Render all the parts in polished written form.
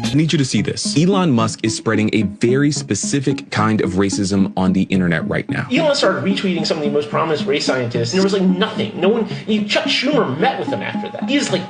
I need you to see this. Elon Musk is spreading a very specific kind of racism on the internet right now. Elon started retweeting some of the most prominent race scientists, and there was like nothing. No one, Chuck Schumer met with him after that. He is like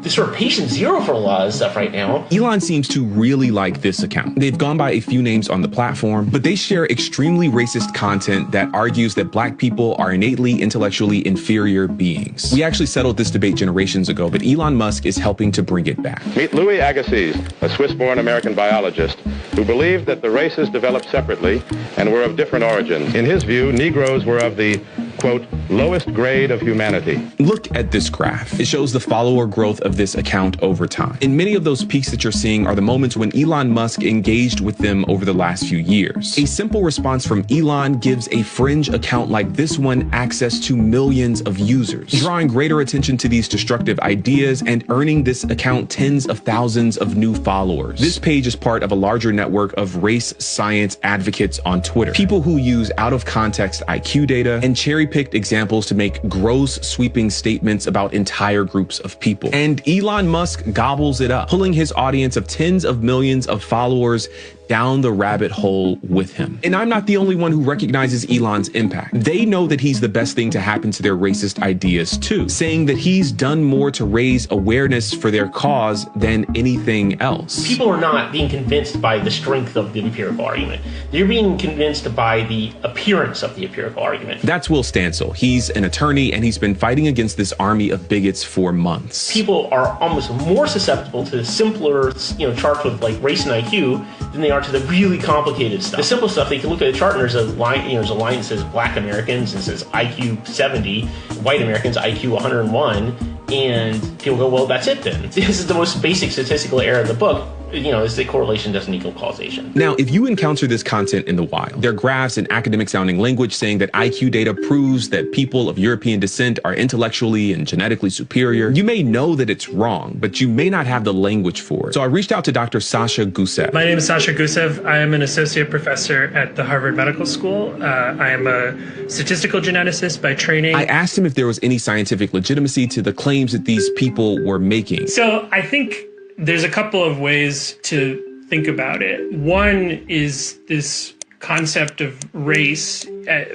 the sort of patient zero for a lot of stuff right now. Elon seems to really like this account. They've gone by a few names on the platform, but they share extremely racist content that argues that black people are innately intellectually inferior beings. We actually settled this debate generations ago, but Elon Musk is helping to bring it back. Meet Louis Agassiz, a Swiss-born American biologist who believed that the races developed separately and were of different origins. In his view, Negroes were of the, quote, lowest grade of humanity. Look at this graph. It shows the follower growth of this account over time. And many of those peaks that you're seeing are the moments when Elon Musk engaged with them over the last few years. A simple response from Elon gives a fringe account like this one access to millions of users, drawing greater attention to these destructive ideas and earning this account tens of thousands of new followers. This page is part of a larger network of race science advocates on Twitter, people who use out of context IQ data and cherry-picked examples to make gross, sweeping statements about entire groups of people. And Elon Musk gobbles it up, pulling his audience of tens of millions of followers down the rabbit hole with him. And I'm not the only one who recognizes Elon's impact. They know that he's the best thing to happen to their racist ideas too, saying that he's done more to raise awareness for their cause than anything else. People are not being convinced by the strength of the empirical argument. They're being convinced by the appearance of the empirical argument. That's Will Stansel. He's an attorney and he's been fighting against this army of bigots for months. People are almost more susceptible to the simpler, charts with like race and IQ than they are to the really complicated stuff. The simple stuff, they can look at a chart and there's a line, there's a line that says black Americans and says IQ 70, white Americans IQ 101, and people go, well, that's it then. This is the most basic statistical error of the book. Is the correlation doesn't equal causation. Now, if you encounter this content in the wild, there are graphs in academic sounding language saying that IQ data proves that people of European descent are intellectually and genetically superior. You may know that it's wrong, but you may not have the language for it. So I reached out to Dr. Sasha Gusev. My name is Sasha Gusev. I am an associate professor at the Harvard Medical School. I am a statistical geneticist by training. I asked him if there was any scientific legitimacy to the claims that these people were making. So I think there's a couple of ways to think about it. One is this concept of race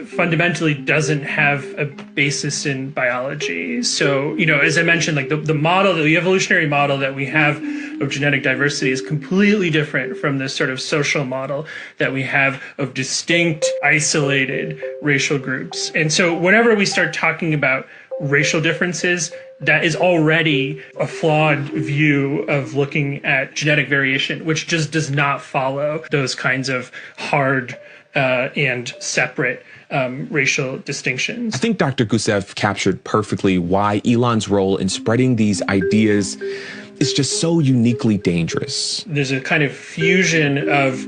fundamentally doesn't have a basis in biology. So, as I mentioned, like the model, the evolutionary model that we have of genetic diversity is completely different from this sort of social model that we have of distinct, isolated racial groups. And so whenever we start talking about racial differences, that is already a flawed view of looking at genetic variation, which just does not follow those kinds of hard and separate racial distinctions. I think Dr. Gusev captured perfectly why Elon's role in spreading these ideas is just so uniquely dangerous. There's a kind of fusion of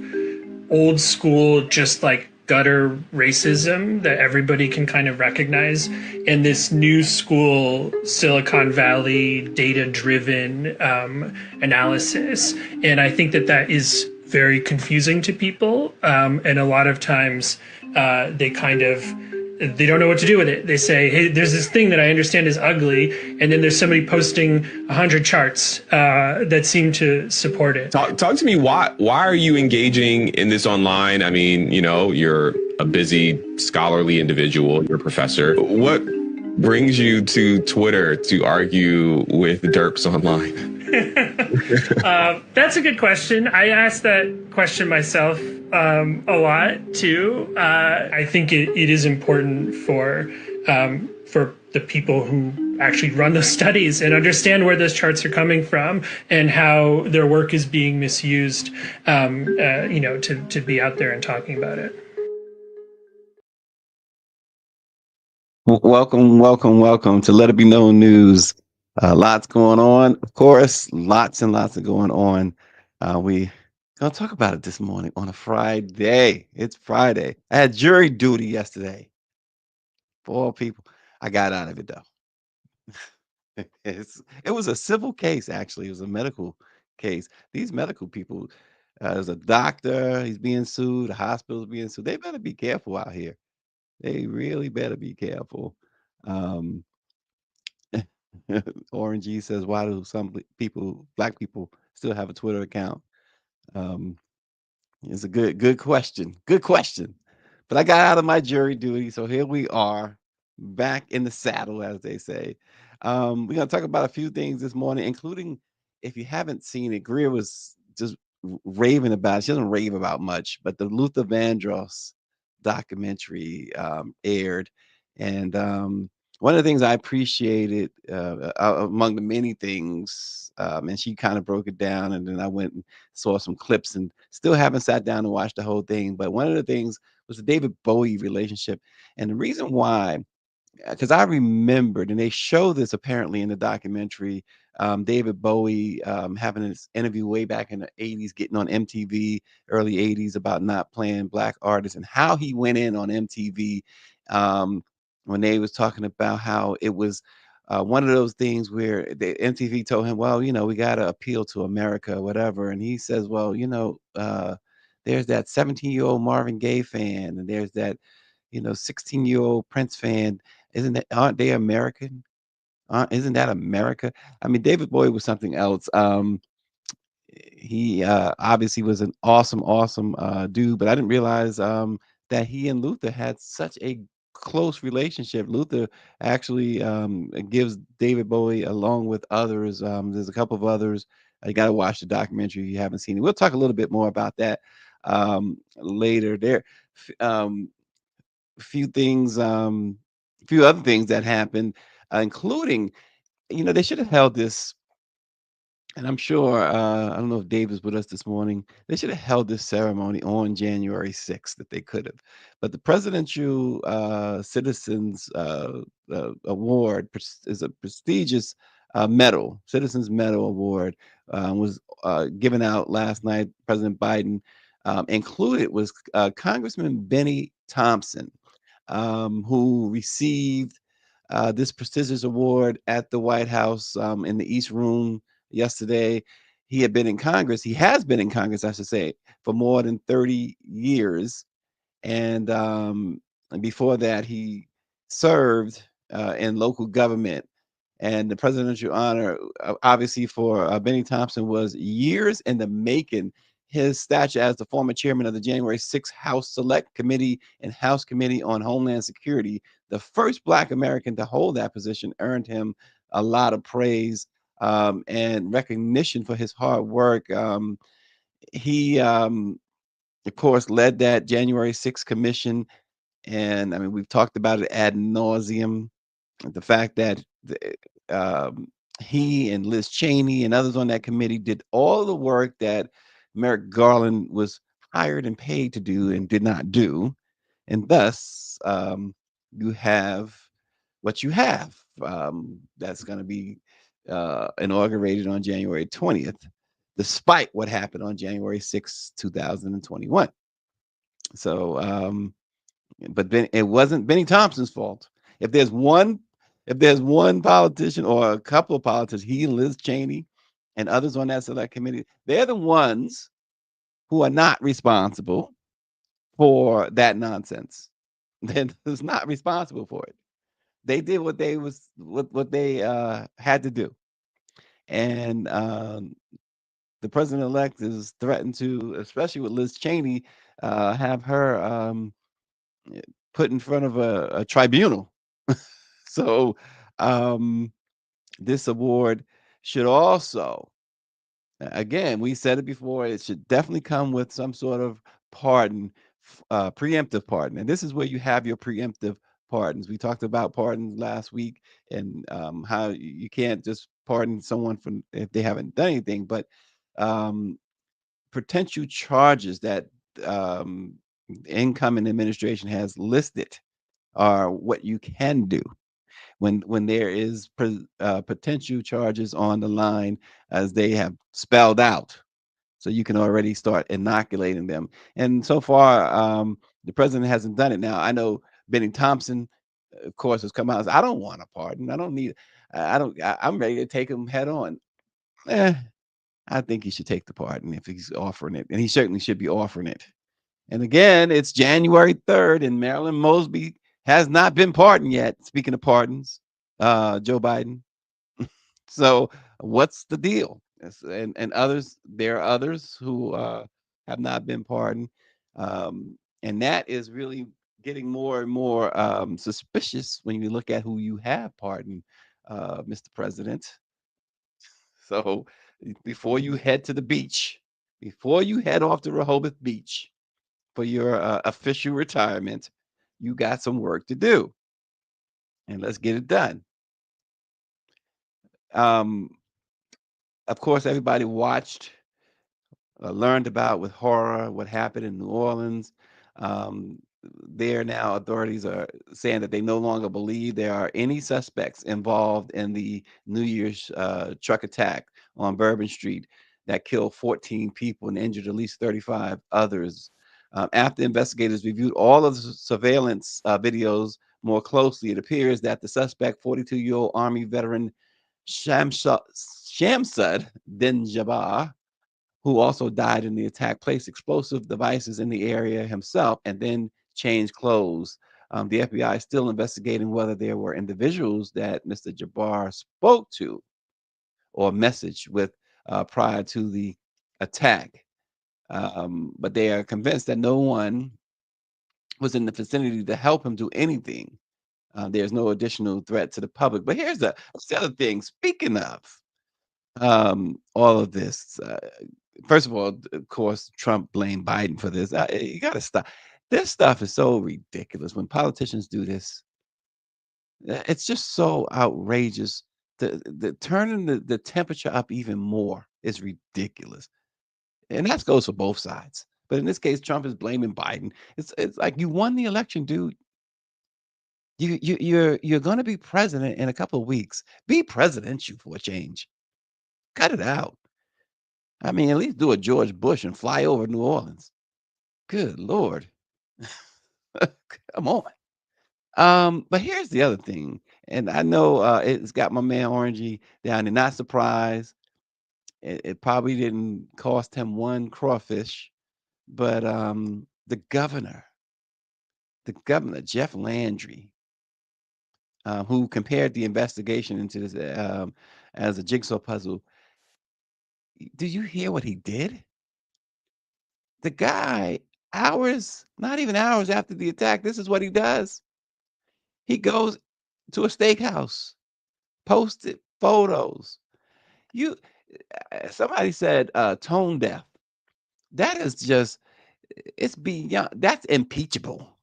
old school, just like gutter racism that everybody can kind of recognize, and this new school Silicon Valley data-driven analysis. And I think that is very confusing to people. And a lot of times they don't know what to do with it. They say, hey, there's this thing that I understand is ugly, and then there's somebody posting 100 charts that seem to support it. Talk to me, why are you engaging in this online? I mean, you're a busy scholarly individual, you're a professor. What brings you to Twitter to argue with derps online? That's a good question. I asked that question myself a lot too. I think it is important for the people who actually run those studies and understand where those charts are coming from and how their work is being misused, to be out there and talking about it. Welcome to Let It Be Known News. Lots going on, of course, lots and lots of going on. We Gonna talk about it this morning on a Friday. It's Friday. I had jury duty yesterday. For all people, I got out of it though. It was a civil case, actually. It was a medical case. These medical people, there's a doctor, he's being sued, the hospital's being sued. They better be careful out here. They really better be careful. Um, Orangey says, why do some people, black people, still have a Twitter account? Um, it's a good question. Good question. But I got out of my jury duty, so here we are, back in the saddle, as they say. We're gonna talk about a few things this morning, including if you haven't seen it, Greer was just raving about it. She doesn't rave about much, but the Luther Vandross documentary aired, and one of the things I appreciated among the many things, and she kind of broke it down, and then I went and saw some clips, and still haven't sat down and watched the whole thing. But one of the things was the David Bowie relationship. And the reason why, because I remembered, and they show this apparently in the documentary, David Bowie having this interview way back in the 80s, getting on MTV, early 80s, about not playing black artists and how he went in on MTV when they was talking about how it was one of those things where the MTV told him, well, we got to appeal to America or whatever. And he says, well, there's that 17-year-old Marvin Gaye fan, and there's that 16-year-old Prince fan. Aren't they American? Isn't that America? I mean, David Bowie was something else. He obviously was an awesome dude, but I didn't realize that he and Luther had such a close relationship. Luther actually gives David Bowie, along with others. There's a couple of others. You got to watch the documentary if you haven't seen it. We'll talk a little bit more about that later. There, a few things, a few other things that happened, including, they should have held this, and I'm sure, I don't know if Dave is with us this morning. They should have held this ceremony on January 6th, that they could have. But the Presidential Citizens Award is a prestigious medal, Citizens Medal Award, was given out last night. President Biden included was Congressman Benny Thompson, who received this prestigious award at the White House in the East Room yesterday. He had been in Congress. He has been in Congress, I should say, for more than 30 years. And before that, he served in local government. And the presidential honor, obviously, for Benny Thompson was years in the making. His stature as the former chairman of the January 6th House Select Committee and House Committee on Homeland Security, the first Black American to hold that position, earned him a lot of praise and recognition for his hard work. He, of course, led that January 6th commission. And I mean, we've talked about it ad nauseum. The fact that um, he and Liz Cheney and others on that committee did all the work that Merrick Garland was hired and paid to do and did not do. And thus, you have what you have. That's going to be inaugurated on January 20th, despite what happened on January 6th, 2021. So, but then it wasn't Benny Thompson's fault. If there's one politician or a couple of politicians, he and Liz Cheney and others on that select committee, they're the ones who are not responsible for that nonsense. They're not responsible for it. They did what they had to do. And the president-elect is threatened to, especially with Liz Cheney, have her put in front of a tribunal. So this award should also, again, we said it before, it should definitely come with some sort of pardon, preemptive pardon. And this is where you have your preemptive pardons. We talked about pardons last week, and how you can't just pardon someone if they haven't done anything, but potential charges that the incoming administration has listed are what you can do when there is potential charges on the line, as they have spelled out. so you can already start inoculating them. And so far, the president hasn't done it. Now, I know Benny Thompson, of course, has come out and said, I don't want a pardon. I don't need, I don't, I'm ready to take him head on. Eh, I think he should take the pardon if he's offering it. And he certainly should be offering it. And again, it's January 3rd, and Marilyn Mosby has not been pardoned yet. Speaking of pardons, Joe Biden. So what's the deal? And others, there are others who have not been pardoned. And that is really getting more and more suspicious when you look at who you have pardoned, Mr. President. So before you head to the beach, before you head off to Rehoboth Beach for your official retirement, you got some work to do. And let's get it done. Of course, everybody watched, learned about with horror what happened in New Orleans. There now, authorities are saying that they no longer believe there are any suspects involved in the New Year's truck attack on Bourbon Street that killed 14 people and injured at least 35 others. After investigators reviewed all of the surveillance videos more closely, it appears that the suspect, 42-year-old Army veteran Shamsud bin Jabbar, who also died in the attack, placed explosive devices in the area himself and then changed clothes. The FBI is still investigating whether there were individuals that Mr. Jabbar spoke to or messaged with prior to the attack. But they are convinced that no one was in the vicinity to help him do anything. There's no additional threat to the public. But here's the other thing. Speaking of all of this, first of all, of course, Trump blamed Biden for this. You got to stop. This stuff is so ridiculous when politicians do this. It's just so outrageous. The turning the temperature up even more is ridiculous, and that goes for both sides. But in this case, Trump is blaming Biden. It's like you won the election, dude. You're going to be president in a couple of weeks. Be presidential for a change. Cut it out. I mean, at least do a George Bush and fly over New Orleans. Good Lord. Come on. But here's the other thing, and I know it's got my man Orangey down there. Not surprised. It probably didn't cost him one crawfish, but the governor, Jeff Landry, who compared the investigation into this as a jigsaw puzzle. Do you hear what he did? The guy, hours, not even hours after the attack, this is what he does. He goes to a steakhouse, posted photos. You, somebody said tone deaf. That is just, it's beyond, that's impeachable.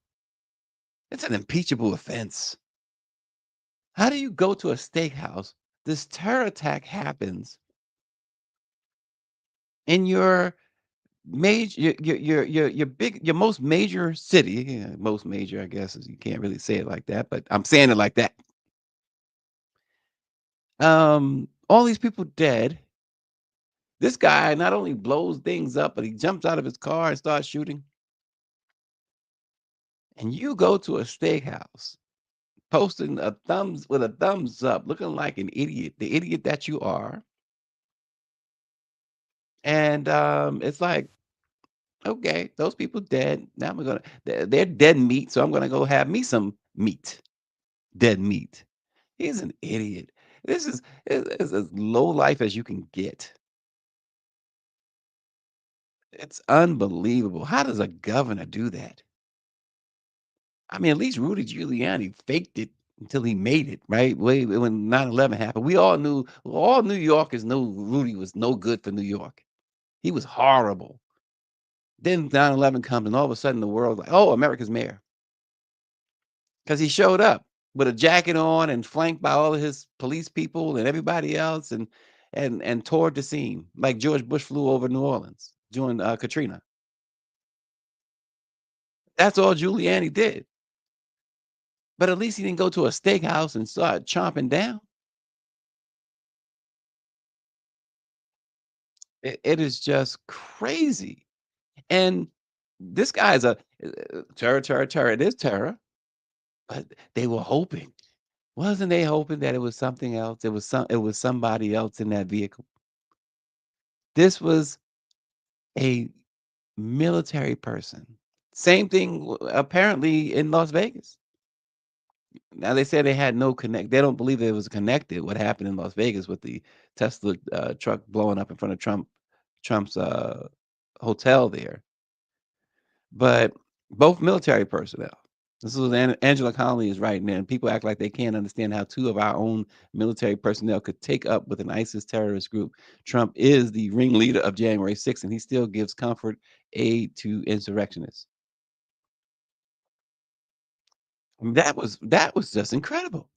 It's an impeachable offense. How do you go to a steakhouse? This terror attack happens in your major, your most major city. Yeah, most major, I guess, is you can't really say it like that, but I'm saying it like that. All these people dead. This guy not only blows things up, but he jumps out of his car and starts shooting. And you go to a steakhouse, posting a thumbs with a thumbs up, looking like an idiot, the idiot that you are. And it's like, okay, those people dead. Now I'm gonna, they're dead meat, so I'm gonna go have me some meat, dead meat. He's an idiot. This is as low life as you can get. It's unbelievable. How does a governor do that? I mean, at least Rudy Giuliani faked it until he made it, right? Way when 9/11 happened. We all knew, all New Yorkers knew Rudy was no good for New York. He was horrible. Then 9/11 comes, and all of a sudden the world's like, oh, America's mayor. Because he showed up with a jacket on and flanked by all of his police people and everybody else, and toured the scene like George Bush flew over New Orleans during Katrina. That's all Giuliani did. But at least he didn't go to a steakhouse and start chomping down. It is just crazy. And this guy's a terror, terror, terror. It is terror, but they were hoping. Wasn't they hoping that it was something else? It was somebody else in that vehicle. This was a military person. Same thing apparently in Las Vegas. Now they said they had no connect. They don't believe it was connected. What happened in Las Vegas with the Tesla truck blowing up in front of Trump's hotel there, but both military personnel. This is what Angela Connolly is writing, and people act like they can't understand how two of our own military personnel could take up with an ISIS terrorist group. Trump is the ringleader of January 6th, and he still gives comfort aid to insurrectionists. I mean, that was just incredible.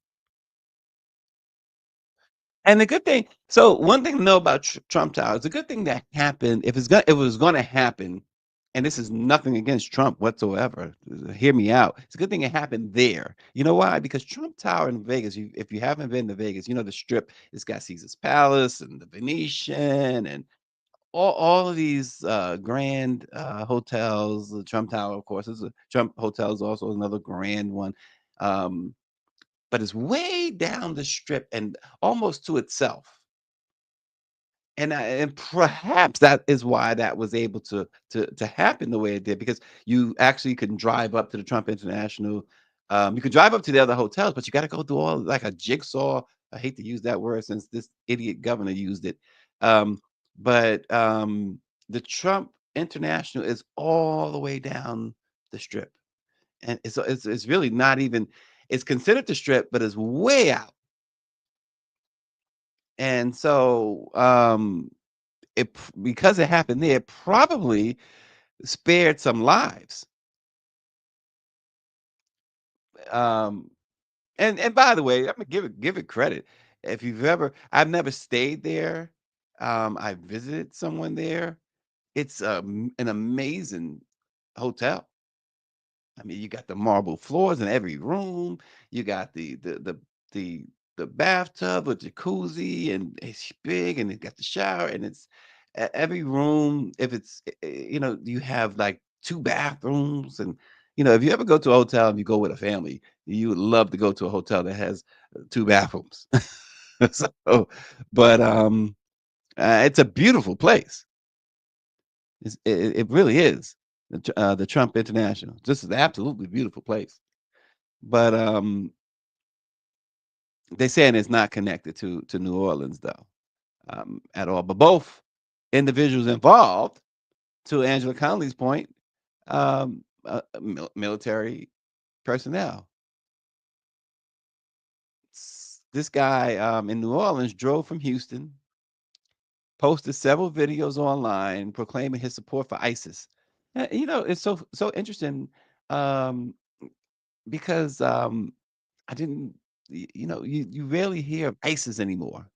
And the good thing, so one thing to know about Trump Tower, it's a good thing that happened. If it was going to happen, and this is nothing against Trump whatsoever. Hear me out. It's a good thing it happened there. You know why? Because Trump Tower in Vegas. If you haven't been to Vegas, you know the Strip. It's got Caesar's Palace and the Venetian and all of these grand hotels. The Trump Tower, of course, is a Trump Hotel is also another grand one. Um, but it's way down the strip and almost to itself. And perhaps that is why that was able to happen the way it did, because you actually can drive up to the Trump International. You can drive up to the other hotels, but you got to go through all like a jigsaw. I hate to use that word since this idiot governor used it. Um, but the Trump International is all the way down the strip, and it's really not even. It's considered the strip, but it's way out. And so, because it happened there, it probably spared some lives. Um, and by the way, I'm gonna give it credit. If you've ever, I've never stayed there. I visited someone there. It's an amazing hotel. I mean, you got the marble floors in every room. You got the the bathtub with jacuzzi, and it's big, and it got the shower, and it's every room. If it's you have like two bathrooms, and if you ever go to a hotel and you go with a family, you would love to go to a hotel that has two bathrooms. So, but it's a beautiful place. It really is. The Trump International. This is an absolutely beautiful place. But they saying it's not connected to New Orleans though, at all. But both individuals involved, to Angela Connolly's point, military personnel. This guy in New Orleans drove from Houston, posted several videos online proclaiming his support for ISIS. It's so interesting, um, because I didn't, you rarely hear of ISIS anymore.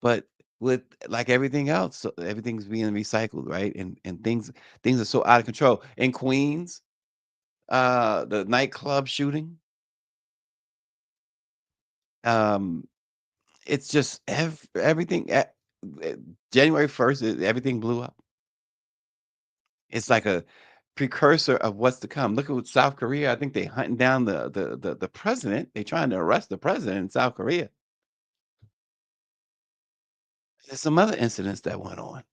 But with like everything else, so everything's being recycled, right? And things are so out of control. In Queens, the nightclub shooting, um, it's just everything. Eh, January 1st, everything blew up. It's like a precursor of what's to come. Look at what South Korea. I think they hunting down the president. They trying to arrest the president in South Korea. There's some other incidents that went on.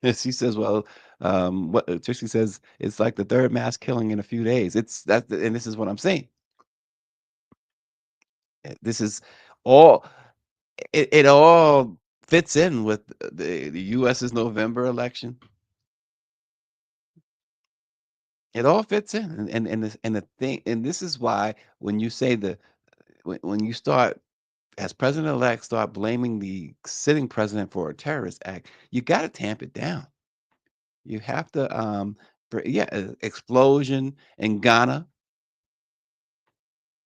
And she says, "Well, what Trixie says it's like the third mass killing in a few days." And this is what I'm saying. This is all. It all fits in with the U.S.'s November election. It all fits in, and the thing, and this is why when you say when you start as president-elect start blaming the sitting president for a terrorist act, you got to tamp it down. You have to, yeah, explosion in Ghana.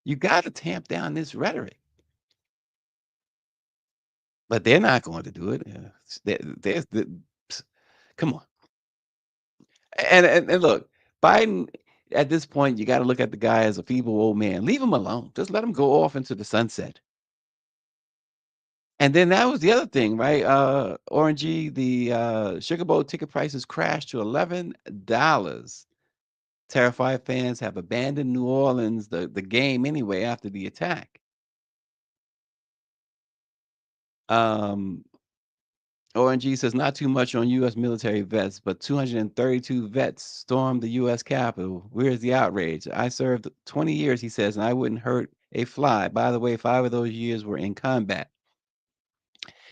You got to tamp down this rhetoric, but they're not going to do it. There's come on, and look, Biden. At this point, you got to look at the guy as a feeble old man. Leave him alone. Just let him go off into the sunset. And then that was the other thing, right? Orangey, the Sugar Bowl ticket prices crashed to $11. Terrified fans have abandoned New Orleans, the game anyway, after the attack. Um, ONG says not too much on U.S. military vets, but 232 vets stormed the U.S. Capitol. Where's the outrage? I served 20 years, he says, and I wouldn't hurt a fly. By the way, 5 of those years were in combat.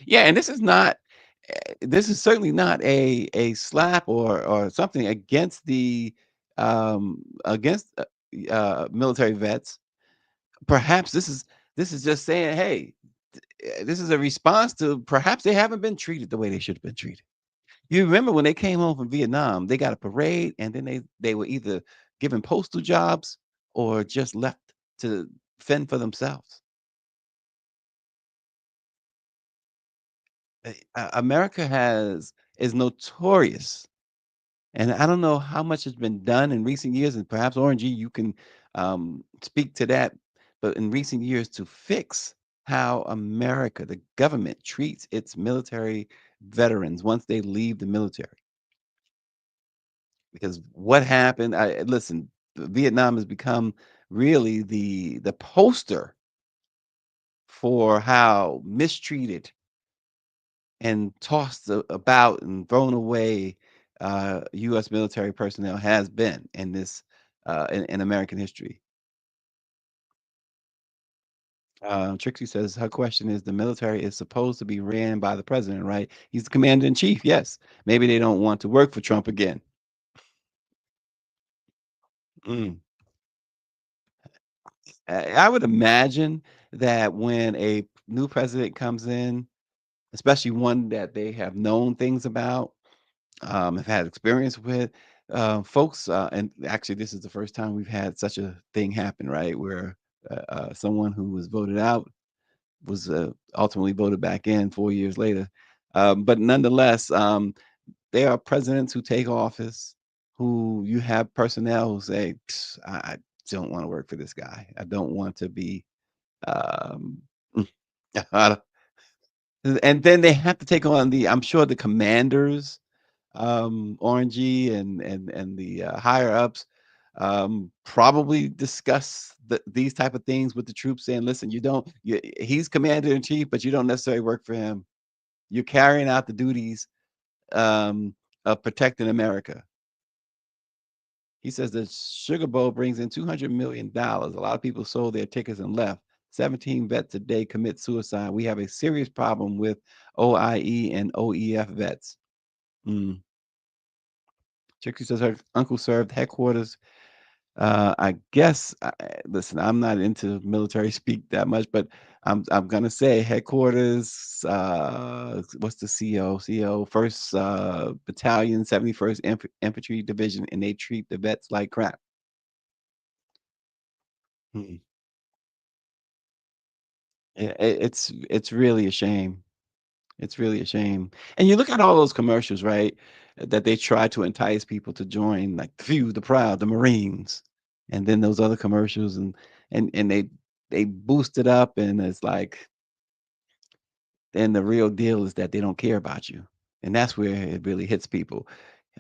Yeah, and this is not. This is certainly not a slap or something against military vets. Perhaps this is just saying, hey, this is a response to perhaps they haven't been treated the way they should have been treated. You remember when they came home from Vietnam, they got a parade, and then they were either given postal jobs or just left to fend for themselves. America has is notorious, and I don't know how much has been done in recent years, and perhaps Orangey, you can speak to that. But in recent years, to fix how America, the government, treats its military veterans once they leave the military. Because what happened, listen, Vietnam has become really the poster for how mistreated and tossed about and thrown away U.S. military personnel has been in this in American history. Trixie says her question is: the military is supposed to be ran by the president, right? He's the commander in chief. Yes, maybe they don't want to work for Trump again. Mm. I would imagine that when a new president comes in, especially one that they have known things about, have had experience with, folks, and actually, this is the first time we've had such a thing happen, right? Where someone who was voted out was ultimately voted back in 4 years later. But nonetheless, there are presidents who take office who you have personnel who say, I don't want to work for this guy. I don't want to be um, and then they have to take on I'm sure the commanders, Orangey and the higher ups, probably discuss these type of things with the troops, saying, "Listen, he's commander in chief, but you don't necessarily work for him. You're carrying out the duties um, of protecting America." He says the Sugar Bowl brings in $200 million. A lot of people sold their tickets and left. 17 vets a day commit suicide. We have a serious problem with OIE and OEF vets. Mm. Trixie says her uncle served headquarters. I guess, listen, I'm not into military speak that much, but I'm gonna say headquarters. What's the CO? CO First Battalion, 71st Infantry Division, and they treat the vets like crap. Mm. It's really a shame. It's really a shame. And you look at all those commercials, right? That they try to entice people to join, like the few, the proud, the Marines, and then those other commercials, and they boost it up, and it's like, then the real deal is that they don't care about you, and that's where it really hits people.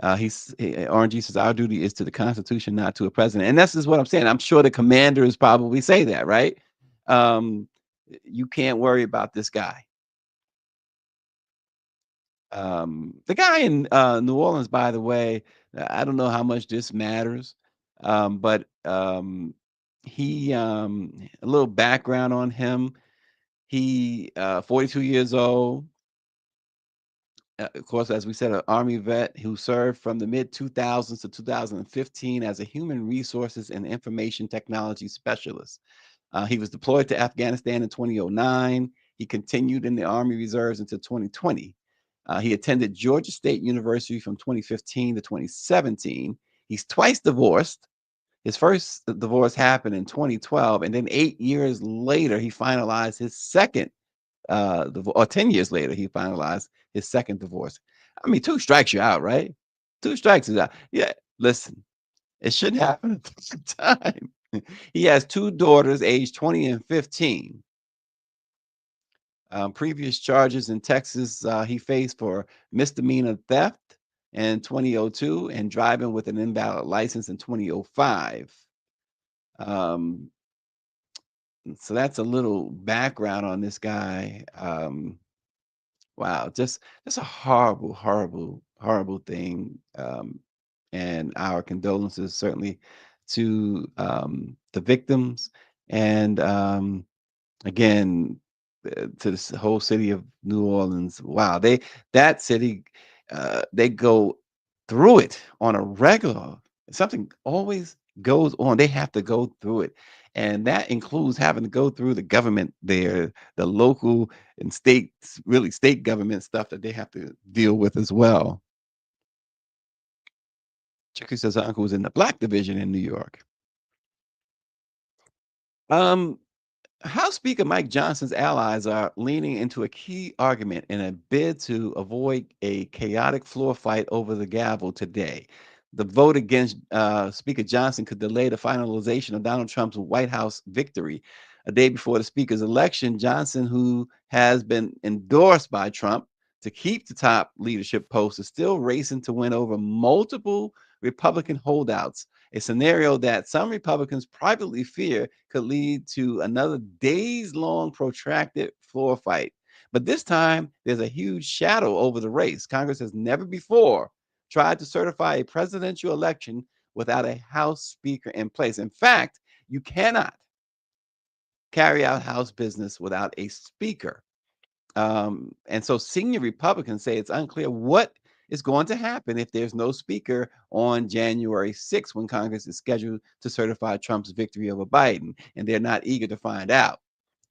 RNG says our duty is to the Constitution, not to a president, and this is what I'm saying. I'm sure the commanders probably say that, right? Um, you can't worry about this guy. The guy in New Orleans, by the way, I don't know how much this matters, but he a little background on him. He 42 years old. Of course, as we said, an Army vet who served from the mid 2000s to 2015 as a human resources and information technology specialist. He was deployed to Afghanistan in 2009. He continued in the Army Reserves until 2020. He attended Georgia State University from 2015 to 2017. He's twice divorced. His first divorce happened in 2012, and then 8 years later, he finalized his second or 10 years later, he finalized his second divorce. I mean, two strikes you out, right? Two strikes is out. Yeah, listen, it shouldn't happen at the time. He has two daughters, aged 20 and 15. Previous charges in Texas he faced for misdemeanor theft in 2002 and driving with an invalid license in 2005. Um, so that's a little background on this guy. Wow, just a horrible, horrible, horrible thing. And our condolences certainly to the victims, and again to this whole city of New Orleans. Wow, that city they go through it on a regular. Something always goes on. They have to go through it, and that includes having to go through the government there, the local and state, really state government stuff that they have to deal with as well. Chicky says her uncle was in the black division in New York. Um, House Speaker Mike Johnson's allies are leaning into a key argument in a bid to avoid a chaotic floor fight over the gavel today. The vote against Speaker Johnson could delay the finalization of Donald Trump's White House victory. A day before the Speaker's election, Johnson, who has been endorsed by Trump to keep the top leadership post, is still racing to win over multiple Republican holdouts, a scenario that some Republicans privately fear could lead to another days-long protracted floor fight. But this time, there's a huge shadow over the race. Congress has never before tried to certify a presidential election without a House Speaker in place. In fact, you cannot carry out House business without a Speaker. And so senior Republicans say it's unclear what is going to happen if there's no speaker on January 6th when Congress is scheduled to certify Trump's victory over Biden. And they're not eager to find out.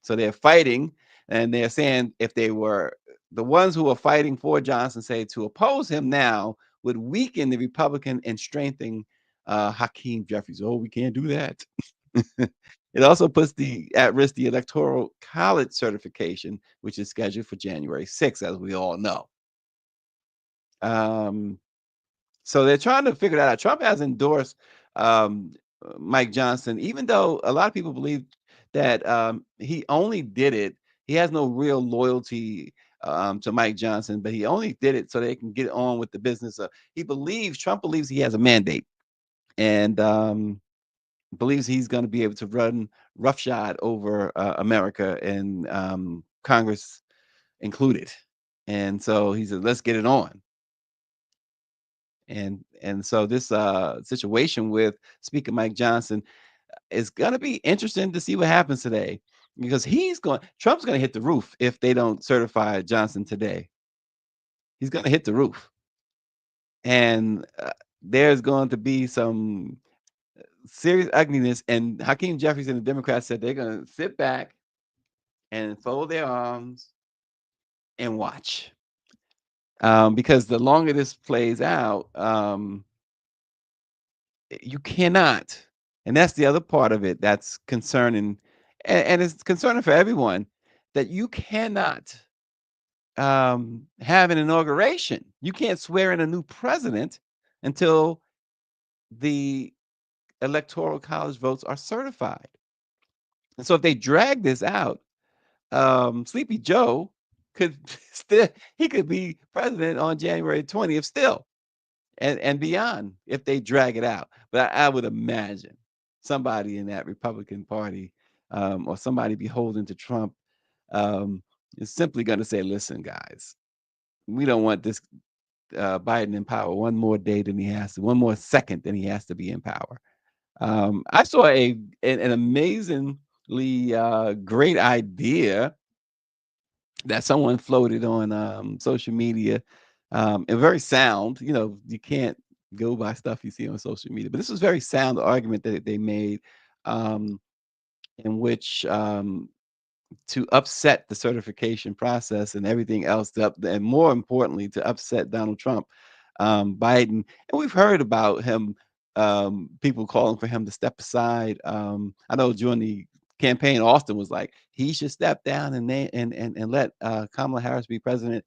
So they're fighting, and they're saying if they were the ones who are fighting for Johnson, say to oppose him now would weaken the Republican and strengthen Hakeem Jeffries. Oh, we can't do that. It also puts at risk the Electoral College certification, which is scheduled for January 6th, as we all know. So they're trying to figure that out. Trump has endorsed Mike Johnson, even though a lot of people believe that he only did it. He has no real loyalty to Mike Johnson, but he only did it so they can get on with the business. Trump believes he has a mandate, and believes he's going to be able to run roughshod over America, and Congress included. And so he said, let's get it on. And so this situation with Speaker Mike Johnson is going to be interesting to see what happens today, because Trump's going to hit the roof if they don't certify Johnson today. He's going to hit the roof. And there's going to be some serious ugliness. And Hakeem Jeffries and the Democrats said they're going to sit back and fold their arms and watch. Because the longer this plays out, you cannot, and that's the other part of it that's concerning, and it's concerning for everyone, that you cannot have an inauguration. You can't swear in a new president until the Electoral College votes are certified. And so if they drag this out, Sleepy Joe could could be president on January 20th still, and beyond if they drag it out. But I would imagine somebody in that Republican Party, or somebody beholden to Trump, is simply going to say, listen, guys, we don't want this Biden in power one more day than he has to, one more second than he has to be in power. I saw an amazingly great idea that someone floated on social media, and very sound. You can't go by stuff you see on social media, but this was very sound argument that they made, in which to upset the certification process and everything else, and more importantly, to upset Donald Trump, Biden. And we've heard about him, people calling for him to step aside. I know during the campaign, Austin was like, he should step down and let Kamala Harris be president.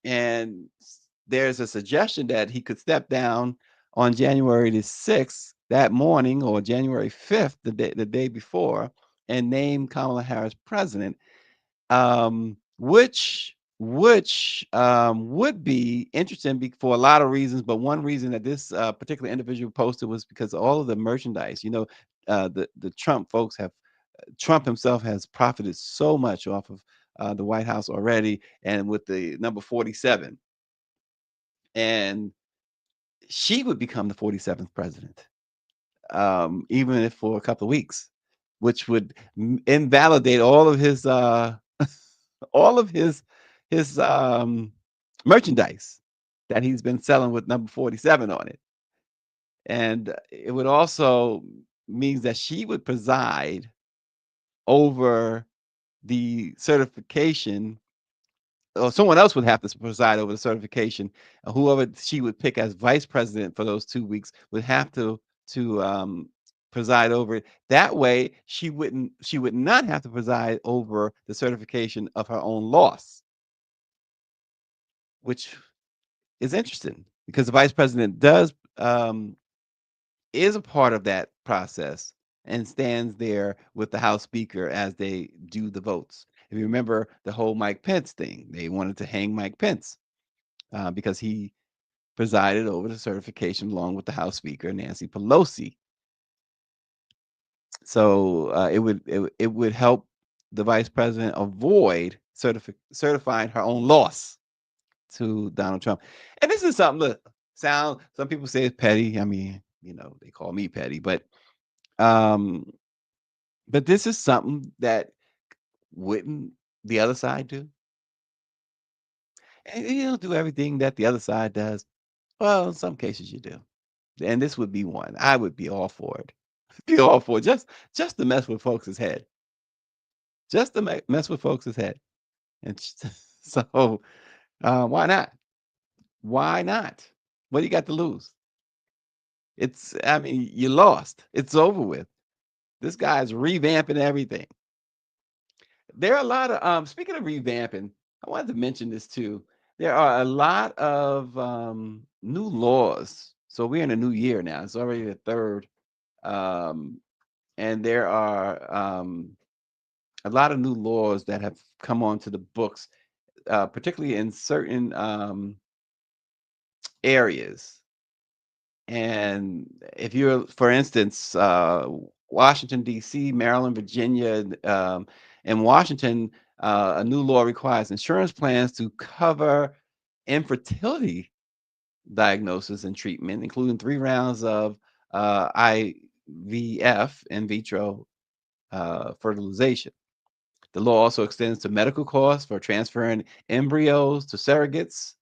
And there's a suggestion that he could step down on January the 6th, that morning, or January 5th, the day before, and name Kamala Harris president. which would be interesting for a lot of reasons. But one reason that this particular individual posted was because all of the merchandise. The Trump folks have Trump himself has profited so much off of the White House already, and with the number 47, and she would become the 47th president, even if for a couple of weeks, which would invalidate all of his all of his merchandise that he's been selling with number 47 on it. And it would also means that she would preside over the certification, or someone else would have to preside over the certification. Whoever she would pick as vice president for those 2 weeks would have to preside over it. That way, she would not have to preside over the certification of her own loss, which is interesting because the vice president is a part of that process and stands there with the House Speaker as they do the votes. If you remember the whole Mike Pence thing, they wanted to hang Mike Pence because he presided over the certification along with the House Speaker, Nancy Pelosi. So it would help the vice president avoid certifying her own loss to Donald Trump. And this is something that some people say it's petty. I mean, they call me petty, um, but this is something that wouldn't the other side do? And you don't do everything that the other side does. Well, in some cases you do. And this would be one. I would be all for it. Be all for it. Just to mess with folks' head. Just to mess with folks' head. And so why not? Why not? What do you got to lose? I mean, you lost. It's over with. This guy's revamping everything. There are a lot of speaking of revamping, I wanted to mention this too. There are a lot of new laws. So we're in a new year now. It's already the third. And there are a lot of new laws that have come onto the books, particularly in certain areas. And if you're, for instance, Washington, D.C., Maryland, Virginia, and Washington, a new law requires insurance plans to cover infertility diagnosis and treatment, including 3 rounds of IVF, in vitro fertilization. The law also extends to medical costs for transferring embryos to surrogates.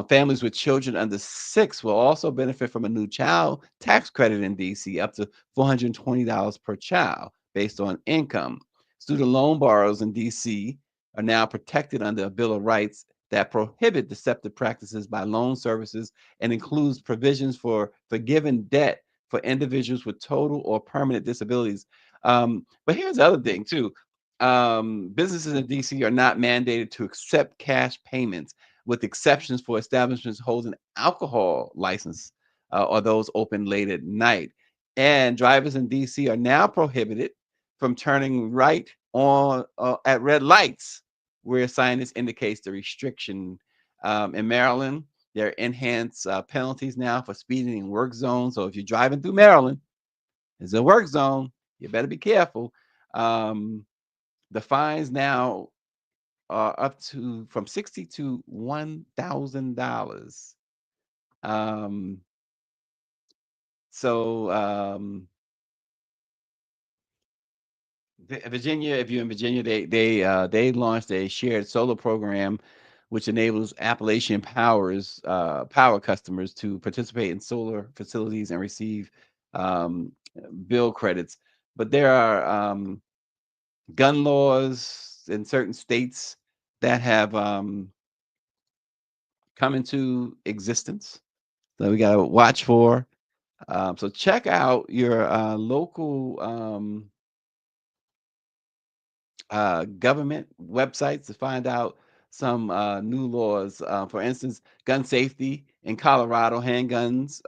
Families with children under 6 will also benefit from a new child tax credit in DC, up to $420 per child based on income. Student loan borrowers in DC are now protected under a Bill of Rights that prohibit deceptive practices by loan services and includes provisions for forgiving debt for individuals with total or permanent disabilities. But here's the other thing too. Businesses in DC are not mandated to accept cash payments, with exceptions for establishments holding alcohol license or those open late at night. And drivers in DC are now prohibited from turning right on at red lights where signage indicates the restriction. In Maryland, there are enhanced penalties now for speeding in work zones. So if you're driving through Maryland, it's a work zone. You better be careful. The fines now are up to from $60 to $1,000. So Virginia, if you're in Virginia, they launched a shared solar program, which enables Appalachian power customers to participate in solar facilities and receive bill credits. But there are gun laws in certain states that have come into existence that we got to watch for. So check out your local government websites to find out some new laws. For instance, gun safety in Colorado, handguns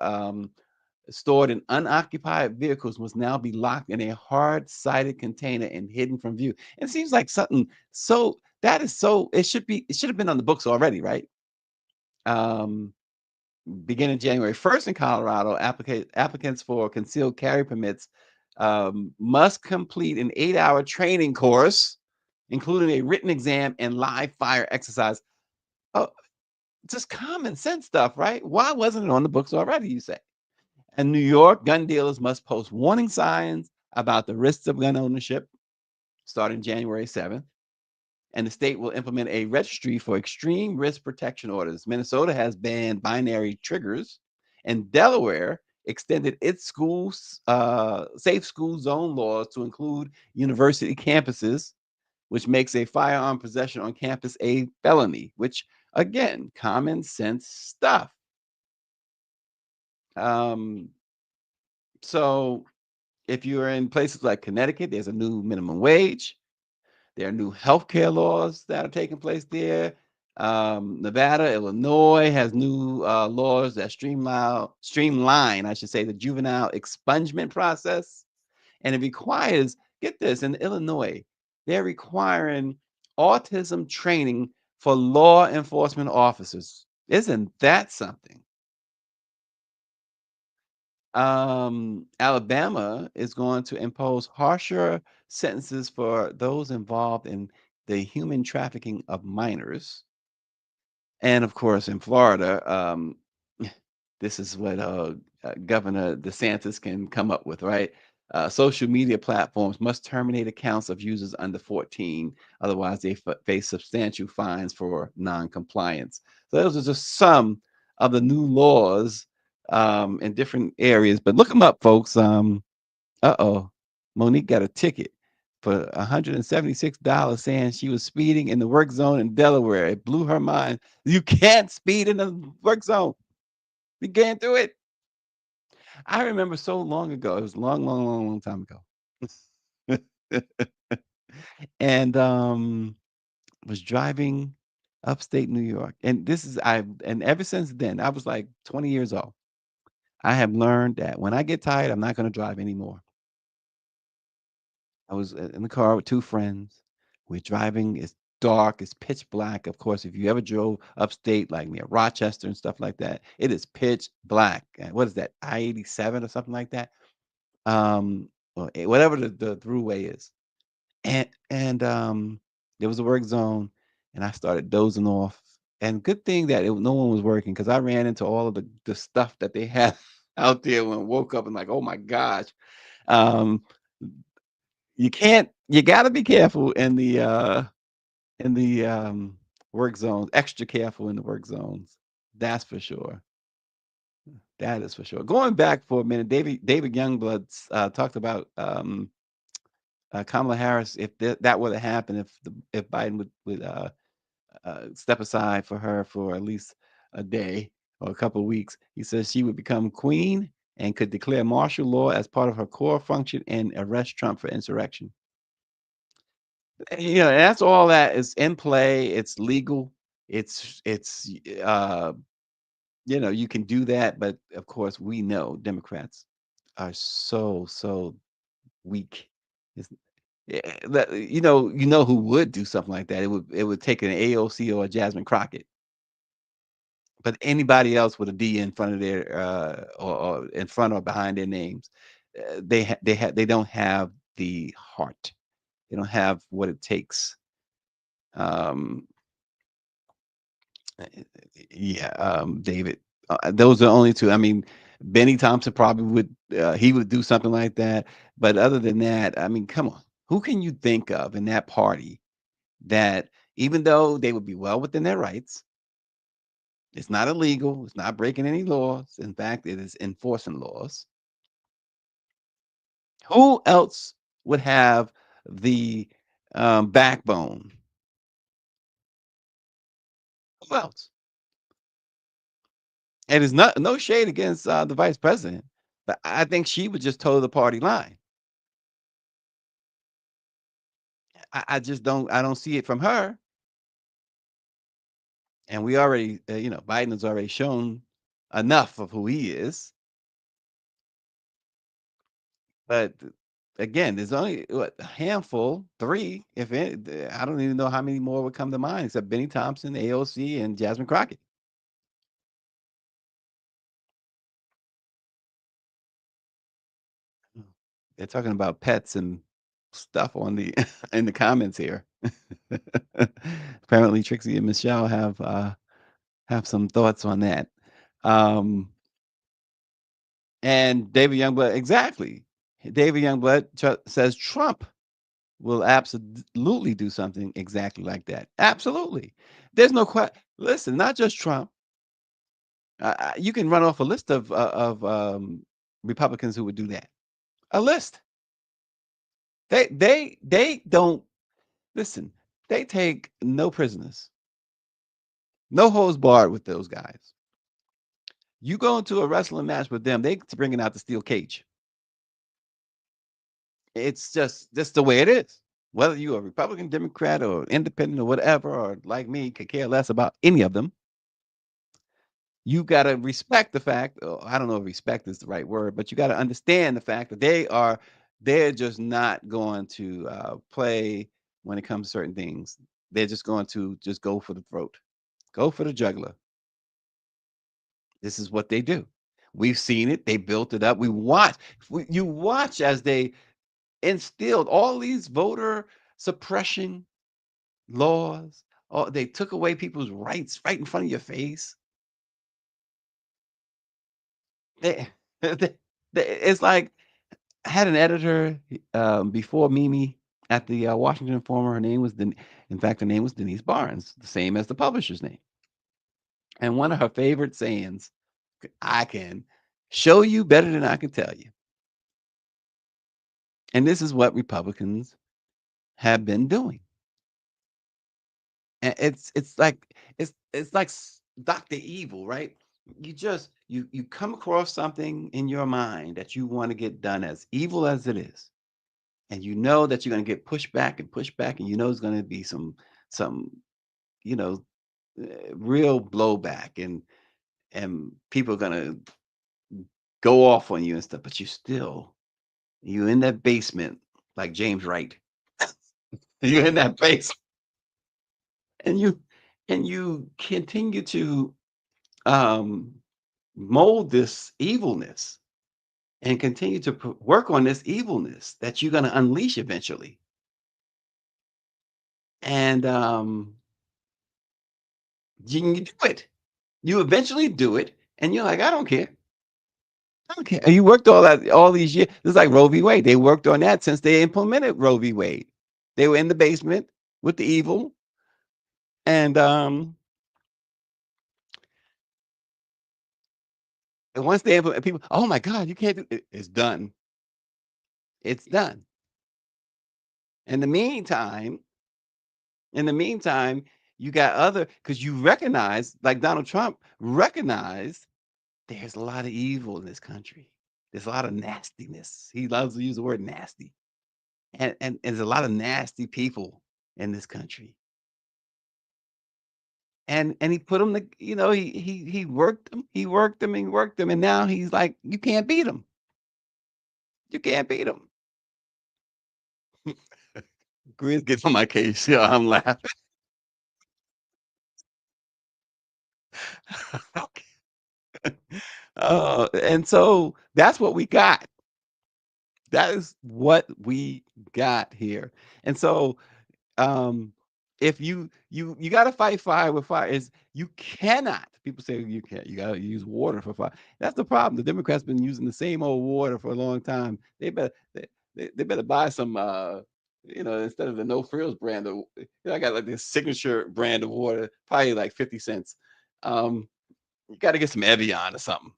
stored in unoccupied vehicles must now be locked in a hard-sided container and hidden from view. It seems like something so that is so it should have been on the books already, right? Um, Beginning January 1st in Colorado, applicants for concealed carry permits must complete an 8-hour training course, including a written exam and live fire exercise. Oh, just common sense stuff, right? Why wasn't it on the books already, you say? In New York, gun dealers must post warning signs about the risks of gun ownership starting January 7th. And the state will implement a registry for extreme risk protection orders. Minnesota has banned binary triggers, and Delaware extended its safe school zone laws to include university campuses, which makes a firearm possession on campus a felony, which again, common sense stuff. So if you're in places like Connecticut, there's a new minimum wage. There are new healthcare laws that are taking place there. Nevada, Illinois has new laws that streamline, I should say, the juvenile expungement process. And it requires, get this, in Illinois, they're requiring autism training for law enforcement officers. Isn't that something? Alabama is going to impose harsher sentences for those involved in the human trafficking of minors. And of course, in Florida, this is what Governor DeSantis can come up with, right? Social media platforms must terminate accounts of users under 14, otherwise they face substantial fines for non-compliance. So those are just some of the new laws in different areas. But look them up, folks. Monique got a ticket for $176 saying she was speeding in the work zone in Delaware. It blew her mind. You can't speed in the work zone. You can't do it. I remember so long ago. It was long time ago. And was driving upstate New York. And ever since then, I was like 20 years old. I have learned that when I get tired, I'm not going to drive anymore. I was in the car with two friends. We're driving. It's dark. It's pitch black. Of course, if you ever drove upstate, like near Rochester and stuff like that, it is pitch black. And what is that? I-87 or something like that. Whatever the throughway is. And there was a work zone, and I started dozing off. And good thing that no one was working, because I ran into all of the stuff that they had out there when I woke up and like, oh my gosh. Um, you gotta be careful in the work zones, extra careful in the work zones. That's for sure. That is for sure. Going back for a minute, David Youngblood talked about Kamala Harris, if that were to happen, if Biden would step aside for her for at least a day or a couple of weeks, he says she would become queen and could declare martial law as part of her core function and arrest Trump for insurrection. That's all that is in play. It's legal. It's you can do that, but of course we know Democrats are so weak. It's, that who would do something like that. It would take an AOC or a Jasmine Crockett, but anybody else with a D in front of their or in front or behind their names, they don't have the heart. They don't have what it takes. Um, David. Those are the only two. I mean, Benny Thompson probably would do something like that. But other than that, I mean, come on. Who can you think of in that party that, even though they would be well within their rights, it's not illegal, it's not breaking any laws. In fact, it is enforcing laws. Who else would have the backbone? Who else? And it's no shade against the vice president, but I think she would just toe the party line. I just don't see it from her. And we already, Biden has already shown enough of who he is. But again, there's only what, a handful, three, if any. I don't even know how many more would come to mind except Benny Thompson, AOC, and Jasmine Crockett. They're talking about pets and stuff on the in the comments here. Apparently, Trixie and Michelle have some thoughts on that. And David Youngblood, exactly. David Youngblood says Trump will absolutely do something exactly like that. Absolutely. There's no question. Listen, not just Trump. You can run off a list of Republicans who would do that. A list. They don't listen. They take no prisoners. No holds barred with those guys. You go into a wrestling match with them, they bringing out the steel cage. It's just the way it is. Whether you're a Republican, Democrat, or independent, or whatever, or like me, could care less about any of them. You got to respect the fact, I don't know if respect is the right word, but you got to understand the fact that they're just not going to play when it comes to certain things. They're just going to just go for the throat, go for the jugular. This is what they do. We've seen it. They built it up. You watch as they instilled all these voter suppression laws. Oh, they took away people's rights right in front of your face. It's like, I had an editor before Mimi at the Washington Informer. Her name was in fact, her name was Denise Barnes, the same as the publisher's name. And one of her favorite sayings, I can show you better than I can tell you. And this is what Republicans have been doing. And it's like Dr. Evil, right? You come across something in your mind that you want to get done, as evil as it is, and you know that you're going to get pushed back, and you know there's going to be some you know real blowback, and people are going to go off on you and stuff, but you in that basement like James Wright. You're in that basement, and you continue to um mold this evilness and continue to work on this evilness that you're going to unleash eventually. And you do it. You eventually do it, and you're like, I don't care. I don't care. And you worked all these years. It's like Roe v. Wade. They worked on that since they implemented Roe v. Wade. They were in the basement with the evil, and once they implement, people, oh my God, you can't do it. It's done. It's done. In the meantime, you got other, because you recognize, like Donald Trump recognized, there's a lot of evil in this country. There's a lot of nastiness. He loves to use the word nasty. And there's a lot of nasty people in this country. And he put them, he worked them, and now he's like, you can't beat him. You can't beat him. Grizz gets on my case. Yeah, I'm laughing. And so that's what we got. That is what we got here. And so if you got to fight fire with fire, is you cannot. People say you can't. You got to use water for fire. That's the problem. The Democrats been using the same old water for a long time. They better buy some instead of the No Frills brand of, I got like this signature brand of water, probably like 50 cents. You got to get some Evian or something.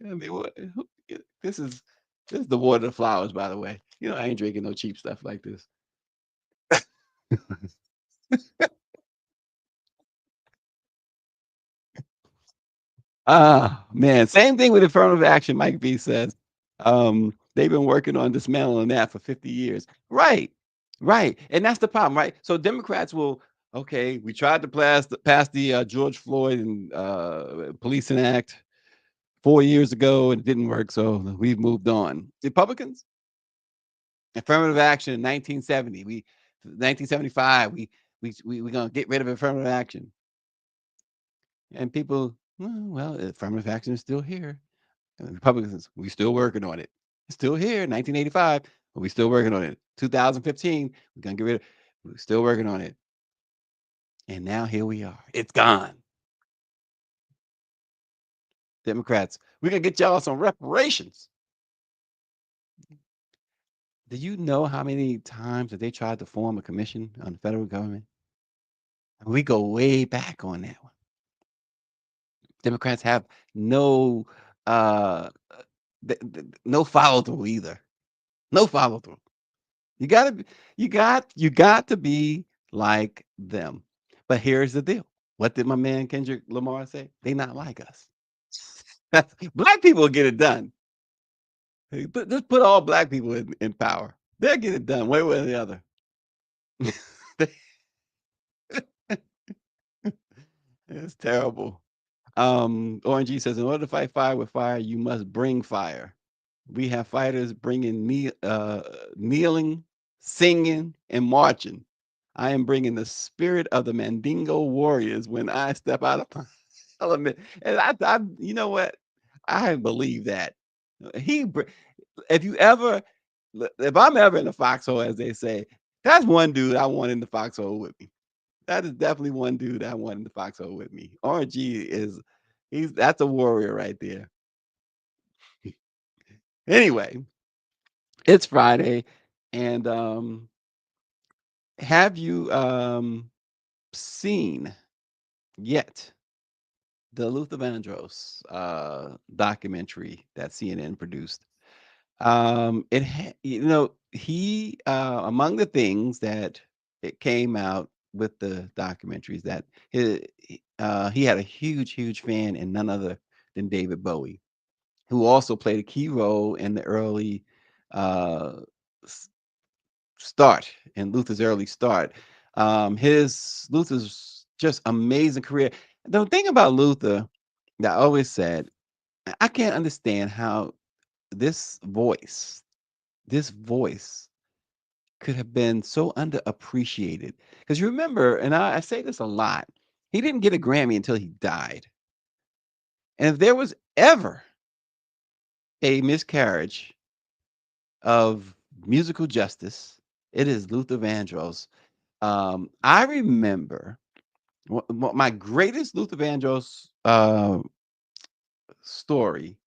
I mean, this is the water of flowers, by the way. I ain't drinking no cheap stuff like this. Man, same thing with affirmative action. Mike B says they've been working on dismantling that for 50 years. Right. And that's the problem, right? So Democrats will, okay, we tried to pass the George Floyd and Policing Act 4 years ago and it didn't work, so we've moved on. Republicans, affirmative action in 1970. 1975, we're gonna get rid of affirmative action. And people, well, affirmative action is still here. And the Republicans, we still working on it. It's still here, 1985, but we still working on it. 2015, we're gonna get rid of. We're still working on it. And now here we are. It's gone. Democrats, we're gonna get y'all some reparations. Do you know how many times that they tried to form a commission on the federal government? We go way back on that one. Democrats have no no follow through either. No follow through. You got to be like them. But here's the deal. What did my man Kendrick Lamar say? They not like us. Black people will get it done. Just put all black people in power. They'll get it done one way or the other. It's terrible. ONG says, in order to fight fire with fire, you must bring fire. We have fighters bringing kneeling, singing, and marching. I am bringing the spirit of the Mandingo warriors when I step out of my element. And I you know what? I believe that. If I'm ever in the foxhole, as they say, that's one dude I want in the foxhole with me. That is definitely one dude I want in the foxhole with me. RG that's a warrior right there. Anyway, it's Friday, and have you seen yet the Luther Vandross documentary that CNN produced? He among the things that it came out with the documentaries that he had a huge fan in none other than David Bowie, who also played a key role in the early start in Luther's early start. Luther's just amazing career. The thing about Luther that I always said, I can't understand how this voice could have been so underappreciated. Because you remember, and I say this a lot, he didn't get a Grammy until he died. And if there was ever a miscarriage of musical justice, it is Luther Vandross. I remember my greatest Luther Vandross story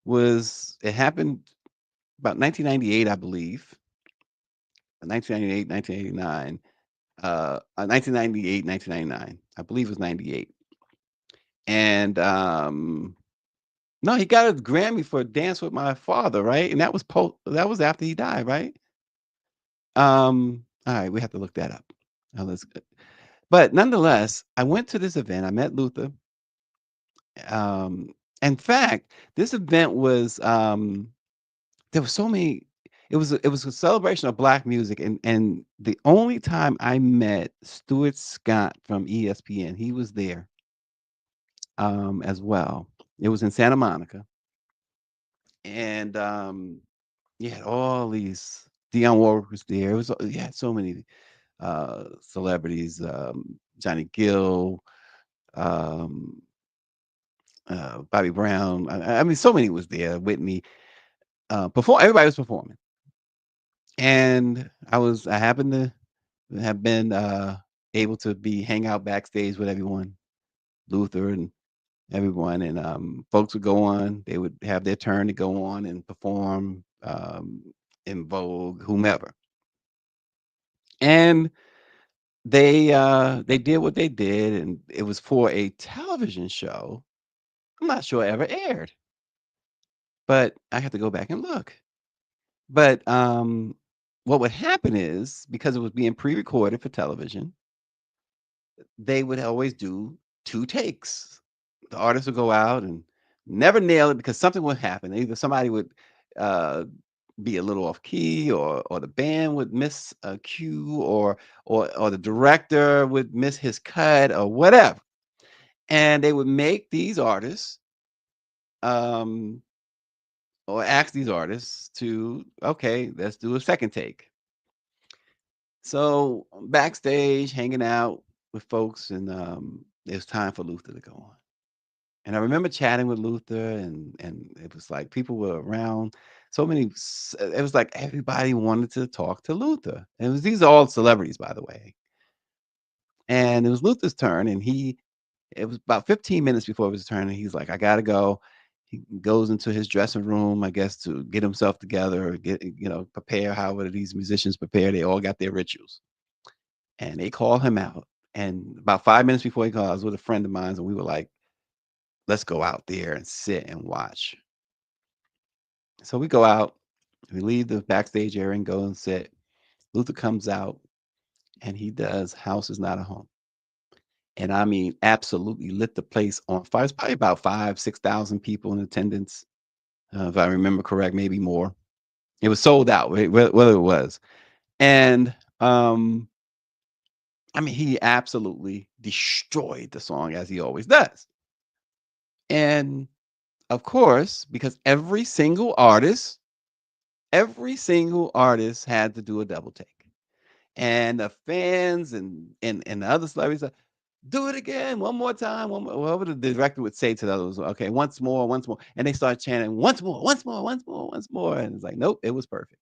was, it happened about 1998, I believe. 1998, 1989. 1998, 1999. I believe it was 98. And no, he got a Grammy for Dance with My Father, right? And that was after he died, right? All right, we have to look that up. But nonetheless, I went to this event. I met Luther. In fact, this event was there were so many. It was a celebration of Black music, and the only time I met Stuart Scott from ESPN, he was there as well. It was in Santa Monica, and you had all these. Dionne Warwick was there. It was you had so many celebrities. Johnny Gill, Bobby Brown. I mean, so many was there. Whitney. Everybody was performing. And I happened to have been able to hang out backstage with everyone, Luther and everyone, and folks would go on. They would have their turn to go on and perform in Vogue, whomever. And they did what they did, and it was for a television show. I'm not sure it ever aired, but I have to go back and look. But what would happen is, because it was being pre-recorded for television, they would always do 2 takes. The artist would go out and never nail it because something would happen. Either somebody would be a little off key, or the band would miss a cue, or the director would miss his cut, or whatever. And they would make these artists um, or asked these artists to, okay, let's do a second take. So backstage, hanging out with folks, and it was time for Luther to go on. And I remember chatting with Luther, and it was like people were around. So many, it was like everybody wanted to talk to Luther. And it was these are all celebrities, by the way. And it was Luther's turn, and it was about 15 minutes before it was his turn, and he's like, I gotta go. He goes into his dressing room, I guess, to get himself together, or get, prepare however these musicians prepare. They all got their rituals. And they call him out. And about 5 minutes before he called, I was with a friend of mine, and we were like, let's go out there and sit and watch. So we go out, we leave the backstage area and go and sit. Luther comes out and he does House is Not a Home. And I mean, absolutely lit the place on fire. It's probably about 6,000 people in attendance, if I remember correct, maybe more. It was sold out, whether it was. And I mean, he absolutely destroyed the song as he always does. And of course, because every single artist had to do a double take. And the fans and the other celebrities are, do it again, one more time, one more. Whatever the director would say to the others, okay, once more, once more. And they start chanting, once more, once more, once more, once more. And it's like, nope, it was perfect.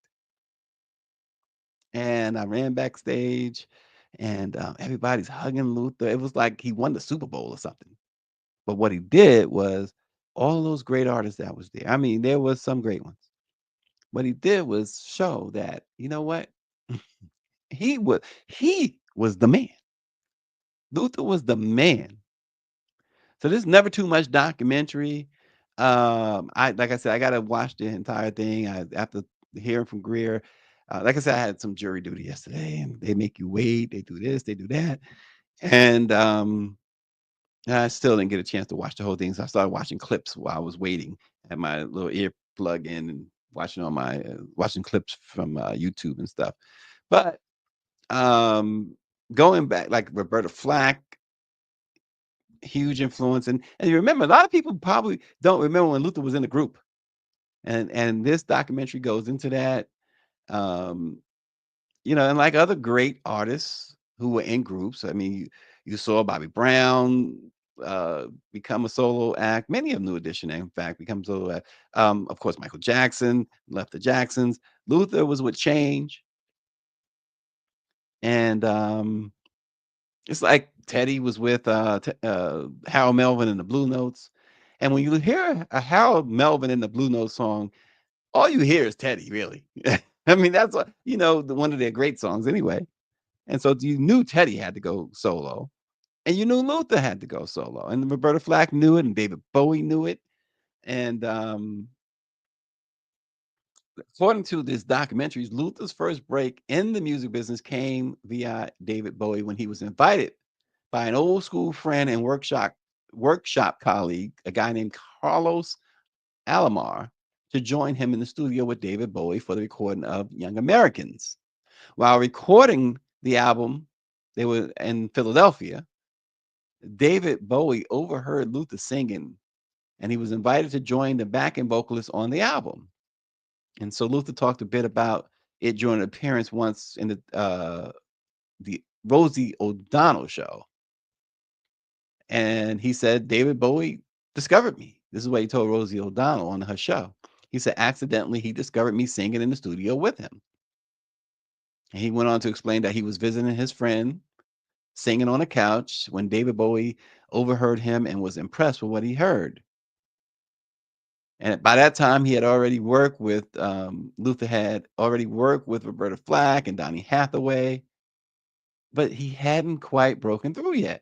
And I ran backstage, and everybody's hugging Luther. It was like he won the Super Bowl or something. But what he did was all those great artists that was there. I mean, there was some great ones. What he did was show that, you know what? He was the man. Luther was the man. So there's never too much documentary. I like I said, I gotta watch the entire thing. After hearing from Greer, like I said, I had some jury duty yesterday, and they make you wait. They do this, they do that, and I still didn't get a chance to watch the whole thing. So I started watching clips while I was waiting. Had my little ear plug in and watching on my watching clips from YouTube and stuff. But going back, like Roberta Flack, huge influence. And you remember, a lot of people probably don't remember when Luther was in the group. And this documentary goes into that. Um, and like other great artists who were in groups. I mean, you saw Bobby Brown become a solo act. Many of New Edition, in fact, become solo act. Of course, Michael Jackson left the Jacksons. Luther was with Change. And it's like Teddy was with Harold Melvin and the Blue Notes. And when you hear a Harold Melvin in the Blue Notes song, all you hear is Teddy, really. I mean, that's what, one of their great songs anyway. And so you knew Teddy had to go solo, and you knew Luther had to go solo, and Roberta Flack knew it, and David Bowie knew it. And according to this documentary, Luther's first break in the music business came via David Bowie when he was invited by an old school friend and workshop colleague, a guy named Carlos Alomar, to join him in the studio with David Bowie for the recording of Young Americans. While recording the album, they were in Philadelphia. David Bowie overheard Luther singing, and he was invited to join the backing vocalist on the album. And so Luther talked a bit about it during an appearance once in the Rosie O'Donnell show. And he said, David Bowie discovered me. This is what he told Rosie O'Donnell on her show. He said, accidentally, he discovered me singing in the studio with him. And he went on to explain that he was visiting his friend, singing on a couch, when David Bowie overheard him and was impressed with what he heard. And by that time, he had already worked with, Luther had already worked with Roberta Flack and Donny Hathaway, but he hadn't quite broken through yet.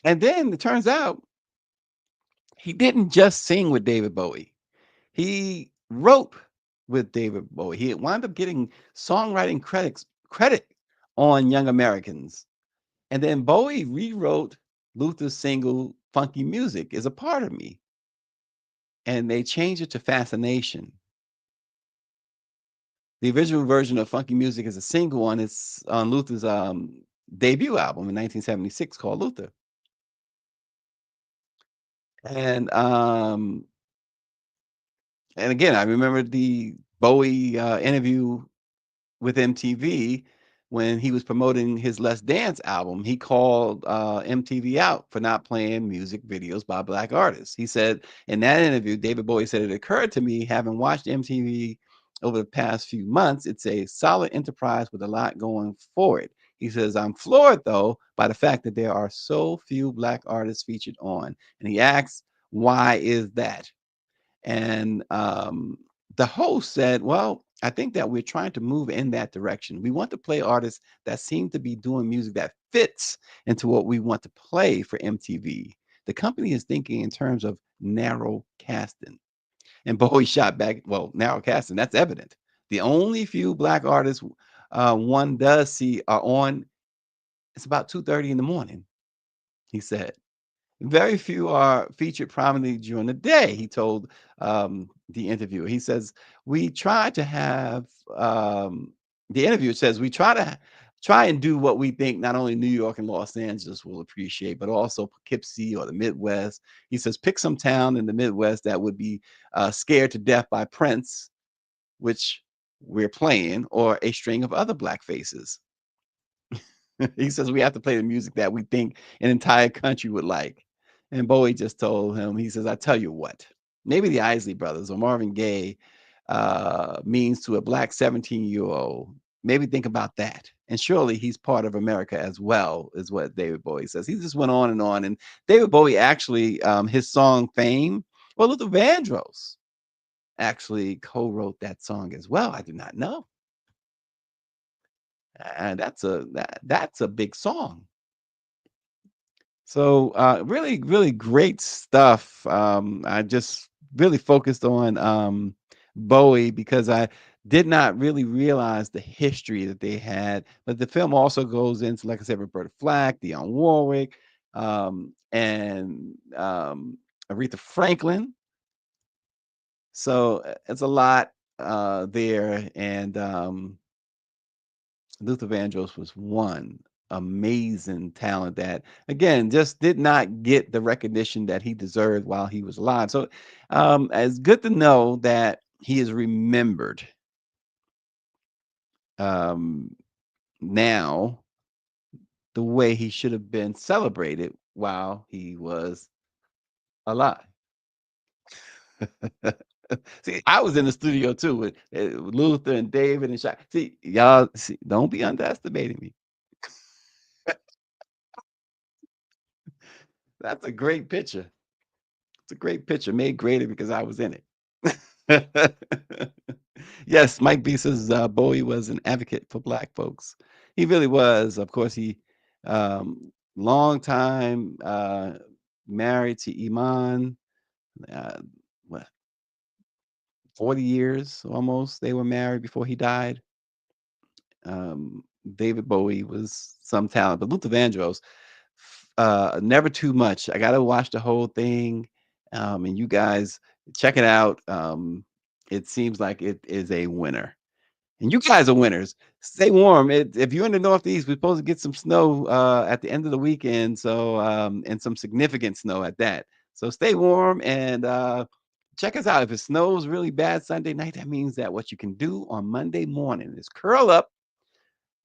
And then it turns out he didn't just sing with David Bowie. He wrote with David Bowie. He wound up getting songwriting credit on Young Americans. And then Bowie rewrote Luther's single Funky Music Is a Part of Me. And they changed it to Fascination. The original version of Funky Music is a single on Luther's debut album in 1976 called Luther. And again, I remember the Bowie interview with MTV when he was promoting his Let's Dance album. He called MTV out for not playing music videos by Black artists. He said in that interview, David Bowie said, "It occurred to me, having watched MTV over the past few months, it's a solid enterprise with a lot going for it." He says, "I'm floored, though, by the fact that there are so few Black artists featured on." And he asks, why is that? And the host said, "Well, I think that we're trying to move in that direction. We want to play artists that seem to be doing music that fits into what we want to play for MTV. The company is thinking in terms of narrow casting." And Bowie shot back, "Well, narrow casting, that's evident. The only few Black artists one does see are on, it's about 2:30 in the morning," he said. "Very few are featured prominently during the day," he told the interviewer. He says, "We try to have," the interviewer says, "we try and do what we think not only New York and Los Angeles will appreciate, but also Poughkeepsie or the Midwest." He says, "Pick some town in the Midwest that would be scared to death by Prince, which we're playing, or a string of other Black faces." He says, "We have to play the music that we think an entire country would like." And Bowie just told him, he says, "I tell you what, maybe the Isley Brothers or Marvin Gaye means to a Black 17-year-old. Maybe think about that. And surely he's part of America as well," is what David Bowie says. He just went on and on. And David Bowie actually, his song Fame, well, Luther Vandross actually co-wrote that song as well. I did not know. And that's a big song. So really, really great stuff. I just really focused on Bowie because I did not really realize the history that they had. But the film also goes into, like I said, Roberta Flack, Dionne Warwick, and Aretha Franklin. So it's a lot there. And Luther Vandross was one amazing talent that, again, just did not get the recognition that he deserved while he was alive. So it's good to know that he is remembered now the way he should have been celebrated while he was alive. See, I was in the studio too with Luther and David and Shaq. See, y'all, don't be underestimating me. That's a great picture. It's a great picture, made greater because I was in it. Yes, Mike B says Bowie was an advocate for Black folks. He really was. Of course, he long time married to Iman. What, 40 years almost they were married before he died. David Bowie was some talent, but Luther Vandross, never too much. I gotta watch the whole thing, and you guys check it out. It seems like it is a winner, and you guys are winners. Stay warm. If you're in the Northeast, we're supposed to get some snow at the end of the weekend, so and some significant snow at that. So stay warm and check us out. If it snows really bad Sunday night, that means that what you can do on Monday morning is curl up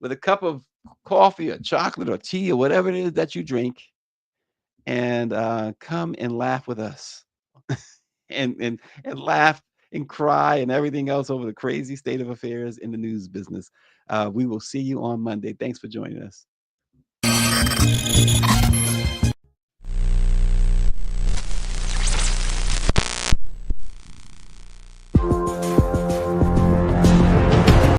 with a cup of coffee or chocolate or tea or whatever it is that you drink, and come and laugh with us, and laugh and cry and everything else over the crazy state of affairs in the news business. We will see you on Monday. Thanks for joining us.